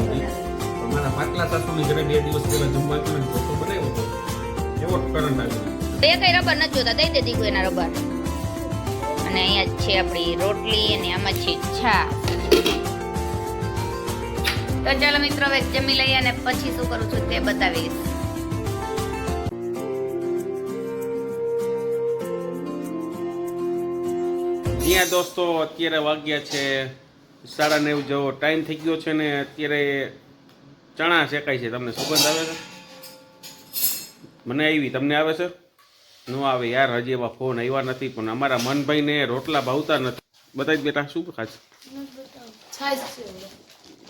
નથી. પણ મારા પાટલા સાસુની ઘરે 2 દિવસ પહેલા જમવા ગયો ને તો બનાવ્યો હતો એવો કરંટ આવ્યો. બે કઈ રબર નથી જોતા, દઈ દે દીકુ એના રબર. અને અહીંયા છે આપણી રોટલી અને આમાં છે છાશ. તો ચાલો મિત્રો હવે જમી લઈએ અને પછી શું કરું છું તે બતાવીશ. જ્યાં દોસ્તો અત્યારે વાગ્યા છે 9:30 જેવો ટાઈમ થઈ ગયો છે ને અત્યારે ચણા શેકાય છે. તમને સુગંધ આવે છે? મને આવી, તમને આવે છે? ન આવે યાર, હજી એવા ફોન આવ્યા નથી. પણ અમારા મનભાઈને રોટલા ભાવતા નથી. બતાવી બેટા શું ખાશ?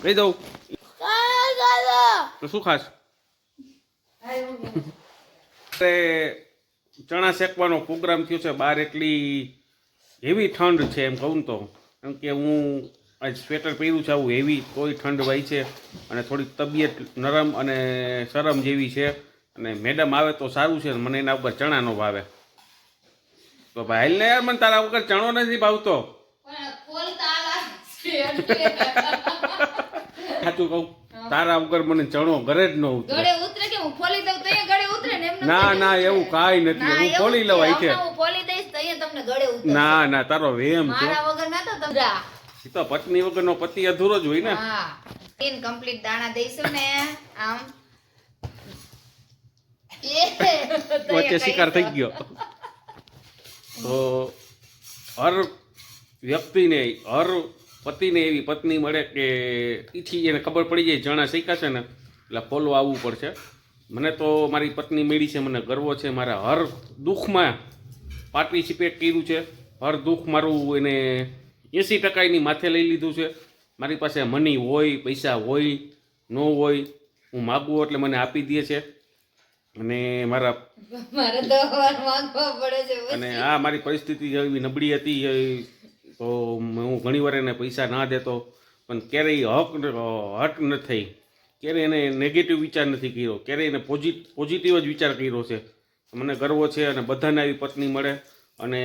કહી દઉં તો શું ખાશ? ચણા શેકવાનો પ્રોગ્રામ થયો છે બહાર. એટલી હેવી ઠંડ છે એમ કહું તો, કેમ કે હું આજ સ્વેટર પહેર્યું છે આવું હેવી, તોય ઠંડ વાય છે અને થોડીક તબિયત નરમ અને શરમ જેવી છે. અને મેડમ આવે તો સારું છે, મને એના ઉપર ચણા નો ભાવે. તો ભાઈ ને યાર, મને તારા વગર ચણો નથી ભાવતો. સાચું કહું, તારા વગર મને ચણો ઘરે જ ન ઉતરે. ના ના, એવું કાંઈ નથી. હું ખોલી લવાય છે. ના ના, તારો વેમ છે. એ તો પત્ની વગરનો પતિ અધૂરો જ હોય ને. કમ્પ્લીટ દાણા દઈશું ને આમ વચ્ચે શિકાર થઈ ગયો. તો હર વ્યક્તિને, હર પતિને એવી પત્ની મળે કે ઈથી એને ખબર પડી જાય ચણા શીખાશે ને એટલે ફોલો આવવું પડશે. મને તો મારી પત્ની મળી છે, મને ગર્વ છે. મારા હર દુઃખમાં પાર્ટિસિપેટ કર્યું છે. હર દુઃખ મારું એને 80% એની માથે લઈ લીધું છે. મારી પાસે મની હોય, પૈસા હોય, ન હોય, હું માગું એટલે મને આપી દે છે. અને અને આ મારી પરિસ્થિતિ એવી નબળી હતી તો હું ઘણી વાર એને પૈસા ના દેતો, પણ ક્યારેય હટ ન થઈ. ક્યારેય એને નેગેટિવ વિચાર નથી કર્યો, ક્યારેય એને પોઝિટિવ જ વિચાર કર્યો છે. મને ગર્વ છે. અને બધાને આવી પત્ની મળે. અને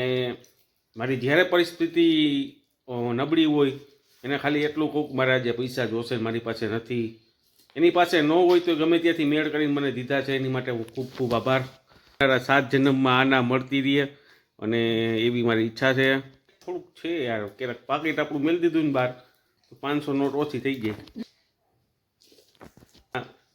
મારી જ્યારે પરિસ્થિતિ નબળી હોય એને ખાલી એટલું કહું, મારે આજે પૈસા જોશે, મારી પાસે નથી. એની પાસે ન હોય તો ગમે ત્યાંથી મેળ કરીને મને દીધા છે. એની માટે હું ખૂબ ખૂબ આભાર. મારા 7 જન્મમાં આના મળતી રહીએ અને એવી મારી ઈચ્છા છે. થોડુંક છે યાર, ક્યારેક પાકીટ આપણું મેળ દીધું ને બહાર તો 500 નોટ ઓછી થઈ ગઈ.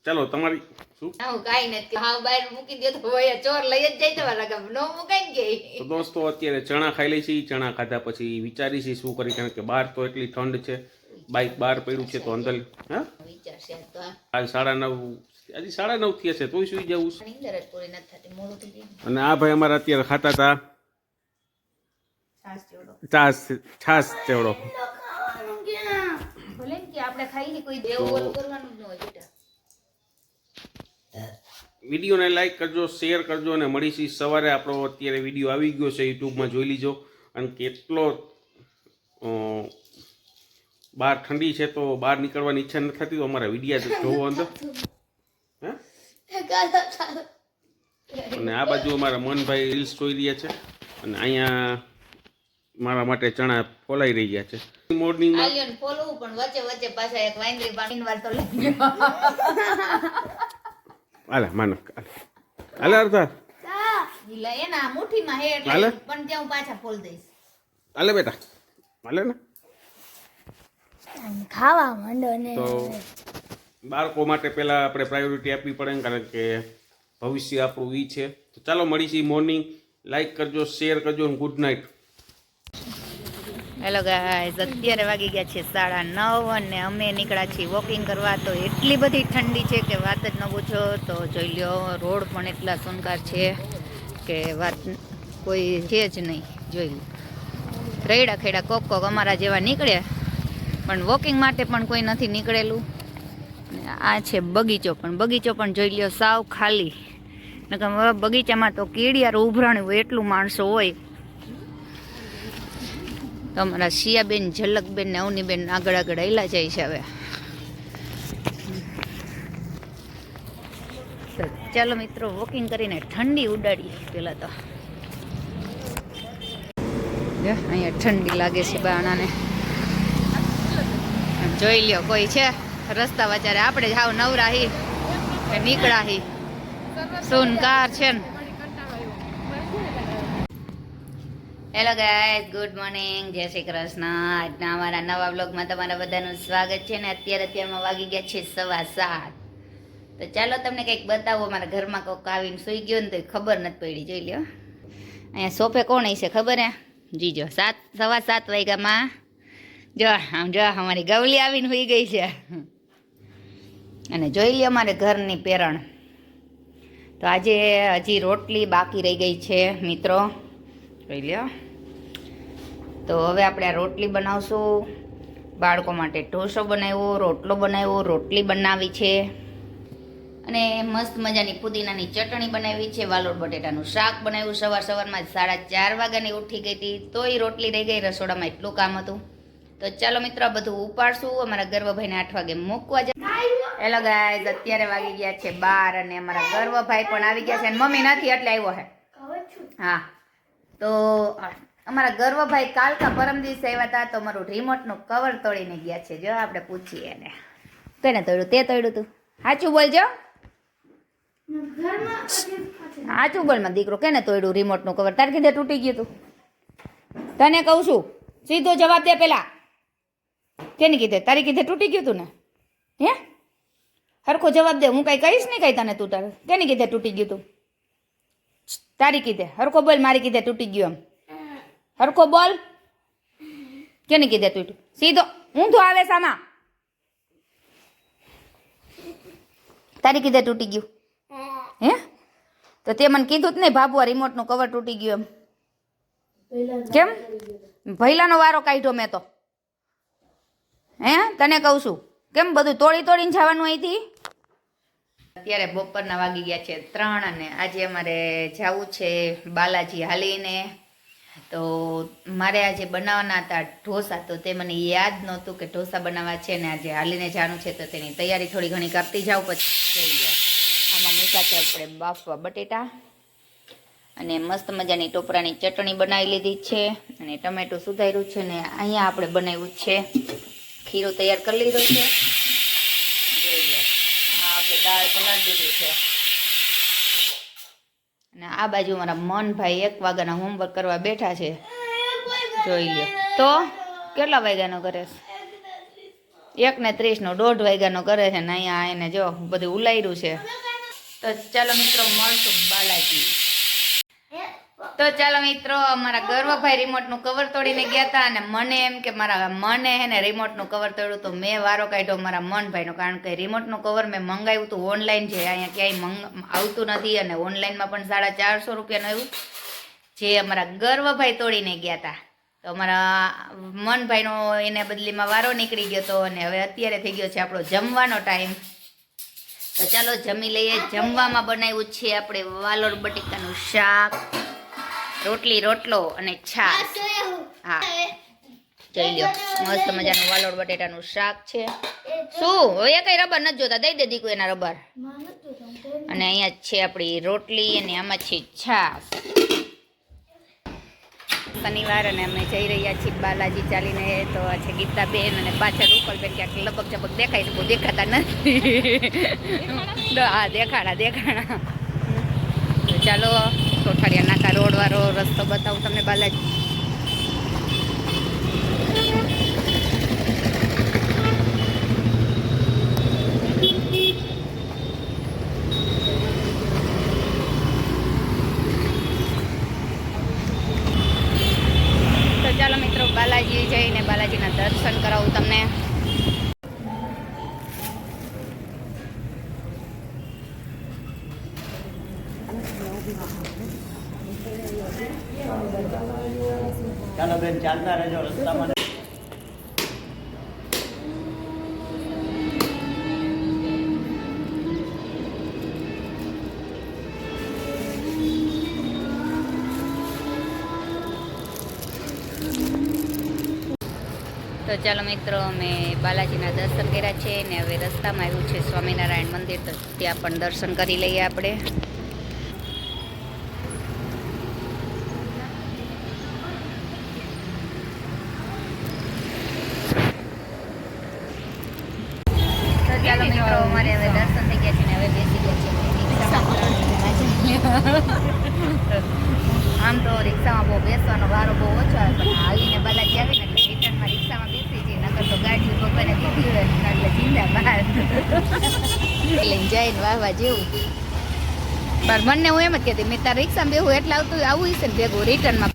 ચાલો તમારી શું? કાઈ નથી, હા બહાર મૂકી દે તો ચોર લઈ જ જાય તમારા ગામ, નો મુકાઈ ગઈ. તો દોસ્તો અત્યારે ચણા ખાઈ લઈ છીએ. ચણા ખાધા પછી વિચારીશી શું કરી, કારણ કે બહાર તો એટલી ઠંડ છે. બાઇક બહાર પડ્યું છે તો અંદર હા વિચારશે તો આજ 9:30, આજે 9:30 થયા છે તોય સુઈ જવું. નીંદર જ પૂરી નથી થતી, મોડું થઈ ગયું. અને આ ભાઈ અમારા અત્યારે ખાતા હતા છાસ ચેવડો. ભલે કે આપણે ખાઈ કોઈ દેવું ઓલું કરવાનું જ ન હોય બેટા. વિડીયોને લાઈક કરજો, શેર કરજો અને મળીશી સવારે. આપણો અત્યારે વિડીયો આવી ગયો છે, યુટ્યુબમાં જોઈ લીજો. અને કેટલો બહાર ઠંડી છે તો બહાર નીકળવાની ઈચ્છા નથી થતી, તો અમારા વિડીયા જોવો અંદર. અને આ બાજુ અમારા મોહનભાઈ રીલ્સ જોઈ રહ્યા છે અને અહીંયા મારા માટે ચણા ફોલાઈ રહ્યા છે. મોર્નિંગમાં આલિયન ફોલવું પણ વચ્ચે વચ્ચે પાછા એક વાંદરી પાણી વાર તો લઈ ગયો. હાલે માનક હાલે અર્થા ઈલા એના મુઠ્ઠીમાં હે એટલે પણ ત્યાં હું પાછા ફોલ દઈશ. હાલે બેટા હાલે ને. ખાવા માંડો ને તો બાળકો માટે પહેલા આપણે પ્રાયોરિટી આપવી પડે, કારણ કે ભવિષ્ય આપણું ઈ છે. તો ચાલો મળીશું મોર્નિંગ. લાઈક કરજો, શેર કરજો અને ગુડ નાઇટ. હેલો ગાઈઝ, અત્યારે વાગી ગયા છે 9:30 અને અમે નીકળ્યા છીએ વોકિંગ કરવા. તો એટલી બધી ઠંડી છે કે વાત જ ન પૂછો. તો જોઈ લ્યો, રોડ પણ એટલા સુનકાર છે કે વાત કોઈ છે જ નહીં. જોઈ લો, રેડા ખેડા કોક કોક અમારા જેવા નીકળ્યા, પણ વોકિંગ માટે પણ કોઈ નથી નીકળેલું. આ છે બગીચો, પણ બગીચો પણ જોઈ લ્યો સાવ ખાલી. નકર બગીચામાં તો કીડિયાર ઉભરાણી હોય એટલું માણસો હોય. તો અમારા શિયાબેન, ઝલકબેન ને અવનીબેન આગળ આગળ આયલા જાય છે હવે. તો ચાલો મિત્રો વોકિંગ કરીને ઠંડી ઉડાડીએ. પેલા તો અહીંયા ઠંડી લાગે છે બાણાને. જોઈ લ્યો કોઈ છે રસ્તા વચારે આપણે જ હાવ નવરા હી કે નીકળા હી સુનકાર છે ને. હેલો ગાઈઝ, ગુડ મોર્નિંગ, જય શ્રી કૃષ્ણ. આજના અમારા નવા વ્લોગમાં તમારા બધાનું સ્વાગત છે ને. અત્યારમાં વાગી ગયા છે 7:15. તો ચાલો તમને કંઈક બતાવો. અમારા ઘરમાં કોઈક આવીને સૂઈ ગયો ને તો ખબર નથી પડી. જોઈ લ્યો અહીંયા સોફે કોણ હશે ખબર હે? જીજો 7:15 વાગ્યામાં જો આમ જો અમારી ગવલી આવીને સૂઈ ગઈ છે. અને જોઈ લ્યો અમારે ઘરની પેરણ. તો આજે હજી રોટલી બાકી રહી ગઈ છે મિત્રો, જોઈ લ્યો. તો હવે આપણે આ રોટલી બનાવશું. બાળકો માટે ઢોસો બનાવ્યો, રોટલો બનાવ્યો, રોટલી બનાવી છે અને મસ્ત મજાની પુદીનાની ચટણી બનાવી છે. વાલોડ બટેટાનું શાક બનાવ્યું. સવારમાં 4:30 વાગ્યાની ઉઠી ગઈ હતી તોય રોટલી રહી ગઈ. રસોડામાં એટલું કામ હતું. તો ચાલો મિત્રો બધું ઉપાડશું. અમારા ગર્વભાઈને 8 વાગે મૂકવા જાય. હેલો ગાઈઝ, અત્યારે વાગી ગયા છે 12 અને અમારા ગર્વભાઈ પણ આવી ગયા છે અને મમ્મી નથી એટલે આવ્યો છે. હા, તો અમારા ગર્વભાઈ કાલ કા પરમ દિવસે આવ્યા હતા તો અમારું રિમોટનું કવર તોડીને ગયા છે. જો આપણે પૂછીએ એને, કેને તોડ્યું? તે તોડ્યું તું? સાચું બોલજો, સાચું બોલમાં દીકરો. કેને તોડ્યું રિમોટનું કવર? તારે કીધે તૂટી ગયું તું? તને કહું છું, સીધો જવાબ દે પેલા. કેને કીધે? તારી કીધે તૂટી ગયું તું ને? હે, હરખો જવાબ દે. હું કઈ કહીશ નહીં કઈ તને. તું તારે કેને કીધે તૂટી ગયું તું? તારી કીધે હરખો બોલ. મારી કીધે તૂટી ગયું એમ હરખો બોલ. કેને કીધે તૂટ્યું? સીધો ઊંધો આવે સામા. તારી કીધે તૂટી ગયું? હે, તો તે મને કીધું જ નહીં ભાભુ આ રિમોટનું કવર તૂટી ગયું એમ. કેમ ભૈલાનો વારો કાઢ્યો મેં તો? હે, તને કહું છું કેમ બધું તોડીને જવાનું અહીંથી? અત્યારે બપોરના વાગી ગયા છે 3 અને આજે અમારે જવું છે બાલાજી હાલીને. તો મારે આજે બનાવવાના હતા ઢોસા, તો તે મને યાદ નહોતું કે ઢોસા બનાવવા છે ને આજે હાલીને જવાનું છે. તો તેની તૈયારી થોડી ઘણી કરતી જાઉં. પછી જોઈ લો આમાં મૂક્યા છે આપણે બાફવા બટેટા અને મસ્ત મજાની ટોપરાની ચટણી બનાવી લીધી છે અને ટમેટું સુધાર્યું છે ને અહીંયા આપણે બનાવ્યું છે ખીરું તૈયાર કરી લીધું છે. જોઈ લો આ આપણે દાળ પલાળી દીધી છે અને આ બાજુ મારા મનભાઈ 1 વાગ્યાના હોમવર્ક કરવા બેઠા છે. જોઈ લો તો કેટલા વાગ્યાનો કરે છે? 1:30 નો 1:30 વાગ્યાનો કરે છે ને અહીંયા એને જો બધું ઉલાયરું છે. તો ચાલો મિત્રો મળશું બાલાજી. તો ચાલો મિત્રો, અમારા ગર્વભાઈ રિમોટનું કવર તોડીને ગયા હતા અને મને એમ કે મને હે ને રિમોટનું કવર તોડ્યું. તો મેં વારો કાઢ્યો મારા મનભાઈનો, કારણ કે રિમોટનું કવર મેં મંગાવ્યું હતું ઓનલાઈન, જે અહીંયા ક્યાંય આવતું નથી અને ઓનલાઈનમાં પણ 450 રૂપિયાનું આવ્યું, જે અમારા ગર્વભાઈ તોડીને ગયા હતા. તો અમારા મનભાઈનો એને બદલીમાં વારો નીકળી ગયો હતો અને હવે અત્યારે થઈ ગયો છે આપણો જમવાનો ટાઈમ. તો ચાલો જમી લઈએ. જમવામાં બનાવ્યું છે આપણે વાલોડ બટેકાનું શાક, રોટલી, રોટલો અને છાશ. હા, જોઈ લો મસ્ત મજાનું વાલોડ બટેટાનું શાક છે. શું હવે કઈ રબર નથી જોતા? દઈ દે દીકુ એના રબર. અને અહીંયા છે આપણી રોટલી અને આમાં છે છાશ. શનિવાર અને અમે જઈ રહ્યા છીએ બાલાજી ચાલીને. તો આ છે ગીતાબેન અને પાછળ રૂપલબેન ક્યાંક લબક ચબક દેખાય છે, બહુ દેખાતા નથી. હા, દેખાણા. તો ચાલો કોઠારિયા નાકા રોડ વાળો રસ્તો બતાવું તમને બાલાજી. તો ચાલો મિત્રો બાલાજી જઈને બાલાજીના દર્શન કરાવું તમને. ચાલો બેન, ચાલતા રહેજો રસ્તામાં. તો ચાલો મિત્રો, અમે બાલાજીના દર્શન કર્યા છે ને હવે રસ્તામાં આવ્યું છે સ્વામિનારાયણ મંદિર. તો ત્યાં પણ દર્શન કરી લઈએ આપણે. ચાલો મિત્રો અમારે હવે દર્શન થઈ ગયા છે ને હવે બેસી ગયા છે આમ તો રિક્ષામાં બહુ બેસવાનો વારો બહુ ઓછો આવે પણ હાલીને બાલાજી આવે ને એટલે રિટર્નમાં રિક્ષામાં બેસી જઈએ નકર તો ગાડી ભગવાને દીધી હોય એટલે જિંદાબાદ એટલે જઈને વાહવા જેવું પણ બંને હું એમ જ કહેતી મેં તાર રિક્ષામાં બેહું એટલે આવું હશે ને ભેગું રિટર્નમાં.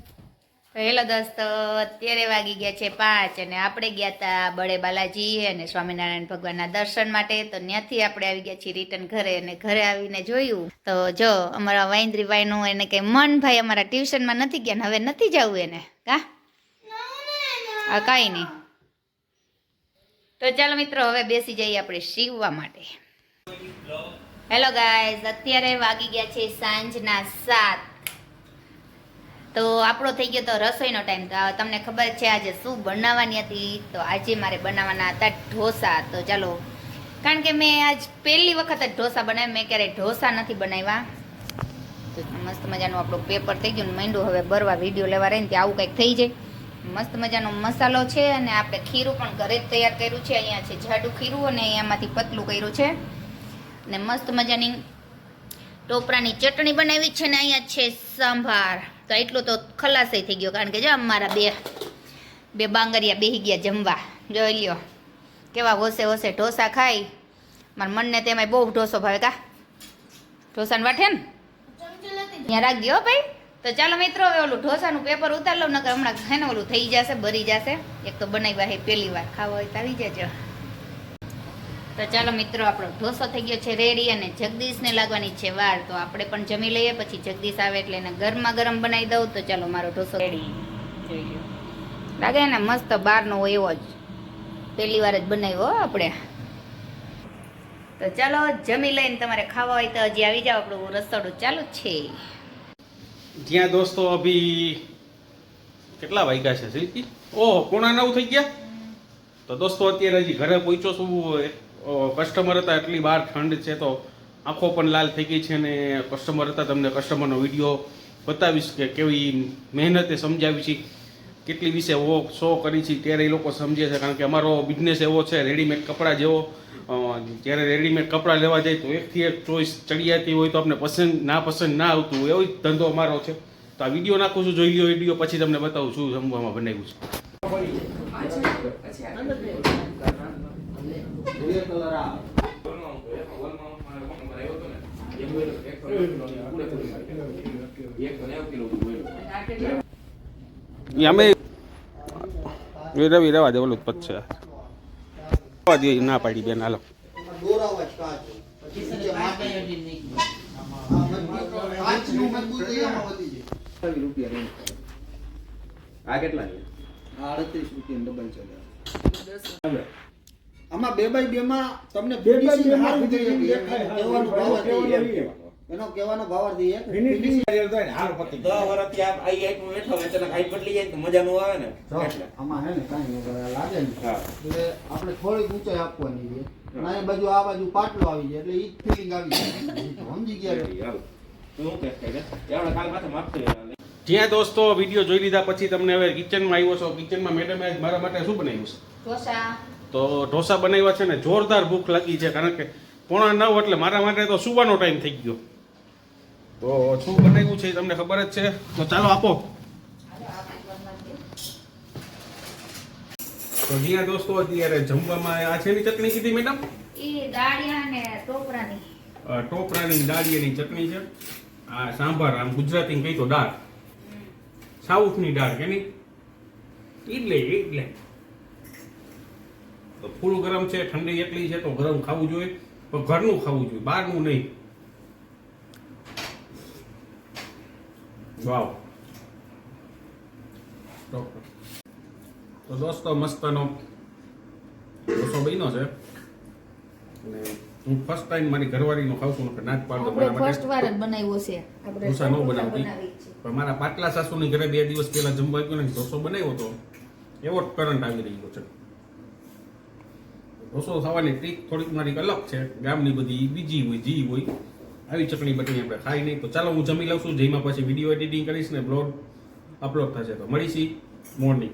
હેલો દોસ્તો, અત્યારે વાગી ગયા છે 5 અને આપણે ગયા હતા બળે બાલાજી અને સ્વામિનારાયણ ભગવાનના દર્શન માટે. તો ત્યાંથી આપણે આવી ગયા છીએ રિટર્ન ઘરે અને ઘરે આવીને જોયું તો જો અમારા વાઇન્દ્રીભાઈનું એને કંઈ મન ભાઈ અમારા ટ્યુશનમાં નથી ગયા ને હવે નથી જવું એને કા હા કાંઈ નહીં. તો ચાલો મિત્રો હવે બેસી જઈએ આપણે શીવવા માટે. હેલો ગાઈઝ, અત્યારે વાગી ગયા છે સાંજના 7. તો આપણો થઈ ગયો તો રસોઈનો ટાઈમ. તો તમને ખબર છે આજે શું બનાવવાની હતી? તો આજે મારે બનાવવાના હતા ઢોસા. તો ચાલો, કારણ કે મેં આજ પહેલી વખત જ ઢોસા બનાવ્યા, મેં ક્યારેય ઢોસા નથી બનાવ્યા. તો મસ્ત મજાનું આપણું પેપર થઈ ગયું ને માંડ્યું હવે બરવા વિડીયો લેવા રહીને ત્યાં આવું કંઈક થઈ જાય. મસ્ત મજાનો મસાલો છે અને આપણે ખીરું પણ ઘરે જ તૈયાર કર્યું છે. અહીંયા છે જાડું ખીરું અને અહીંયામાંથી પતલું કર્યું છે ને મસ્ત મજાની ટોપરાની ચટણી બનાવી છે ને અહીંયા છે સંભાર. તો એટલું તો ખલાસય થઈ ગયો કારણ કે જો અમારા બે બાંગરિયા બેસી ગયા જમવા. જોઈ લ્યો કેવા હોશે હોશે ઢોસા ખાઈ. મારા મનને તેમાં બહુ ઢોસો ભાવે કા ઢોસાને વાઠે ને ત્યાં રાખજો ભાઈ. તો ચાલો મિત્રો હવે ઓલું ઢોસાનું પેપર ઉતાર લઉં નકર હમણાં છે ને ઓલું થઈ જશે ભરી જશે. એક તો બનાવ્યા હે પહેલી વાર, ખાવા હોય તો આવી જજો. તો ચાલો મિત્રો આપણો ઢોસો થઈ ગયો છે રેડી અને જગદીશને લાગવાની છે વાર. તો આપણે પણ જમી લઈએ પછી જગદીશ આવે એટલે એને ગરમા ગરમ બનાવી દઉં. તો ચાલો મારો ઢોસો રેડી જોઈ લો. લાગે ને મસ્ત બહારનો હોય એવો જ, પહેલી વાર જ બનાવ્યો આપણે. તો ચાલો જમી લઈને તમારે ખાવા હોય તો હજી આવી જાઓ, આપણું રસોડું ચાલુ જ છે. જ્યાં દોસ્તો અભી કેટલા વાગ્યા છે શિલ્પી? ઓહો 9:15 થઈ ગયા. તો દોસ્તો અત્યારે હજી ઘરે પહોંચ્યો છું. કસ્ટમર હતા એટલી બહાર ઠંડ છે તો આંખો પણ લાલ થઈ ગઈ છે અને કસ્ટમર હતા તમને કસ્ટમરનો વિડીયો બતાવીશ કે કેવી મહેનતે સમજાવી છે, કેટલી વિશે શો કરી છે ત્યારે એ લોકો સમજે છે. કારણ કે અમારો બિઝનેસ એવો છે રેડીમેડ કપડાં જેવો. જ્યારે રેડીમેડ કપડાં લેવા જાય તો એકથી એક ચોઈસ ચડી જતી હોય તો આપણે ના પસંદ ના આવતું હોય એવો જ ધંધો અમારો છે. તો આ વિડીયો નાખું છું, જોઈ લો વિડીયો, પછી તમને બતાવું શું જમવામાં બનાવ્યું છે. અમે રવિ રેવા દે ઓલું પદ છે ના પાડી બેન હાલો. આ કેટલા છે? 38 રૂપિયા ડબલ છે. આમાં 2x2 માં તમને ફિનિશિંગ હારું દેખાય. કહેવાનો ભાવ હતી એનો કહેવાનો ભાવ હતી એક ફિનિશિંગ હાર પતી 10 વર્ષથી આપ આઈ આઈટમ બેઠો હોય એટલે હાઈટ બદલી જાય તો મજા નો આવે ને. એટલે આમાં હે ને કાઈ લાગે ને એટલે આપણે થોડી ઊંચાઈ આપવાની છે. આ બાજુ આ બાજુ પાટલો આવી જાય એટલે ઈ ફીલિંગ આવી જાય. સમજી ગયા? શું કે એવડા કાલ માથે માપતો. જ્યાં દોસ્તો વિડીયો જોઈ લીધા પછી તમને હવે કિચનમાં આવ્યો છો. કિચનમાં મેડમે આજ મારા માટે શું બનાવ્યું છે? ઢોસા. તો ઢોસા બનાવ્યા છે ને જોરદાર ભૂખ લાગી છે કારણ કે 8:45 એટલે મારા માટે તો સુવાનો ટાઈમ થઈ ગયો. તો શું બનાવ્યું છે તમને ખબર જ છે. તો ચાલો આપો. તો જ્યાં દોસ્તો અત્યારે જમવામાં આ છે ની ચટણી કીધી મેડમ? એ દાળિયા ને ટોપરાની. ટોપરાની દાળિયાની ચટણી છે. આ સાંભાર, આમ ગુજરાતી કહી તો દાળ, સાઉથની દાળ કે નહીં એટલે તો ફૂલ ગરમ છે. ઠંડી એટલી છે તો ગરમ ખાવું જોઈએ, પણ ઘરનું ખાવું જોઈએ, બહારનું નહીં. વાવ. તો દોસ્તો મસ્તનો ઢોસો બન્યો છે અને હું ફર્સ્ટ ટાઈમ મારી ઘરવાળીનો ખાઉં છું કે નાચ પાડતો આપણે ફર્સ્ટ વાર જ બનાવ્યો છે. આપણે ઢોસા ન બનાવતી પણ મારા પાટલા સાસુની ઘરે 2 દિવસ પહેલા જમવા ગયો ને ઢોસો બનાવ્યો હતો એવો જ કરંટ આવી રહ્યો છે. ઢોસો ખાવાની ટ્રીક થોડીક મારી અલગ છે, ગામની બધી બીજી હોય જી હોય આવી ચટણી બટણી આપણે ખાઈ નહીં. તો ચાલો હું જમી લઉં છું, જઈમાં પછી વિડીયો એડિટિંગ કરીશ ને બ્લોગ અપલોડ થશે. તો મળીશી મોર્નિંગ.